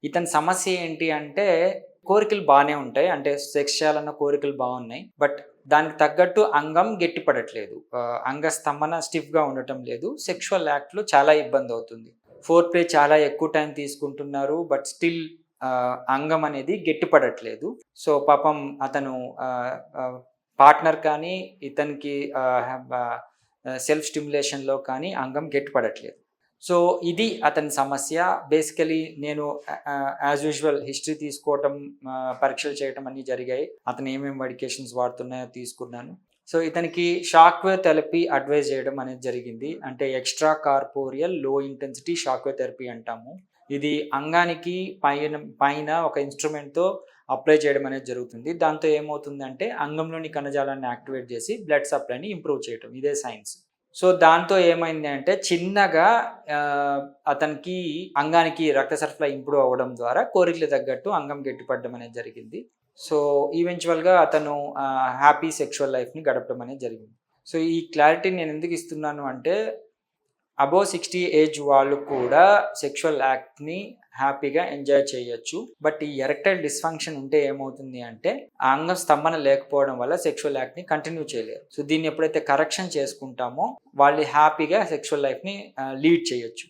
ఇతని సమస్య ఏంటి అంటే కోరికలు బానే ఉంటాయి. అంటే సెక్స్ చేయాలన్న కోరికలు బావున్నాయి. బట్ దానికి తగ్గట్టు అంగం గట్టిపడట్లేదు. అంగస్తంభన స్టిఫ్‌గా ఉండటం లేదు. సెక్షువల్ యాక్ట్‌లో చాలా ఇబ్బందవుతుంది. ఫోర్ ప్లే చాలా ఎక్కువ టైం తీసుకుంటున్నారు. బట్ స్టిల్ అంగం అనేది గట్టిపడట్లేదు. సో, పాపం అతను ఆహ్, ఆహ్, పార్ట్నర్ కానీ ఇతనికి సెల్ఫ్ స్టిమ్యులేషన్‌లో కానీ అంగం గట్టిపడట్లేదు. సో, ఇది అతని సమస్య. బేసికలీ నేను యాజ్ యూజువల్ హిస్టరీ తీసుకోవటం, పరీక్షలు చేయటం అన్నీ జరిగాయి. అతను ఏమేమి మెడికేషన్స్ వాడుతున్నాయో తీసుకున్నాను. సో, ఇతనికి షాక్ వేవ్ థెరపీ అడ్వైస్ చేయడం అనేది జరిగింది. అంటే ఎక్స్‌ట్రా కార్పోరియల్ లో ఇంటెన్సిటీ షాక్ వేవ్ థెరపీ అంటాము. ఇది అంగానికి పైన పైన ఒక ఇన్‌స్ట్రుమెంట్‌తో అప్లై చేయడం అనేది జరుగుతుంది. దాంతో ఏమవుతుందంటే అంగంలోని కణజాలాన్ని యాక్టివేట్ చేసి బ్లడ్ సప్లైని ఇంప్రూవ్ చేయటం. ఇదే సైన్స్. సో, దాంతో ఏమైంది అంటే చిన్నగా ఆహ్, అతనికి అంగానికి రక్త సరఫరా ఇంప్రూవ్ అవ్వడం ద్వారా కోరికలకు తగ్గట్టు అంగం గట్టిపడడం అనేది జరిగింది. సో, ఈవెంచువల్‌గా అతను హ్యాపీ సెక్సువల్ లైఫ్‌ని గడపడం అనేది జరిగింది. సో, ఈ క్లారిటీ నేనెందుకు ఇస్తున్నాను అంటే అబోవ్ 60 ఏజ్ వాళ్ళు కూడా సెక్షువల్ యాక్ట్‌ని హ్యాపీగా ఎంజాయ్ చేయొచ్చు. బట్ ఈ ఎరెక్టైల్ డిస్‌ఫంక్షన్ ఉంటే ఏమవుతుంది అంటే, ఆ అంగం స్తంభన లేకపోవడం వల్ల సెక్షువల్ యాక్ట్‌ని కంటిన్యూ చేయలేరు. సో, దీన్ని ఎప్పుడైతే కరెక్షన్ చేసుకుంటామో, వాళ్ళు హ్యాపీగా సెక్షువల్ లైఫ్‌ని లీడ్ చేయొచ్చు.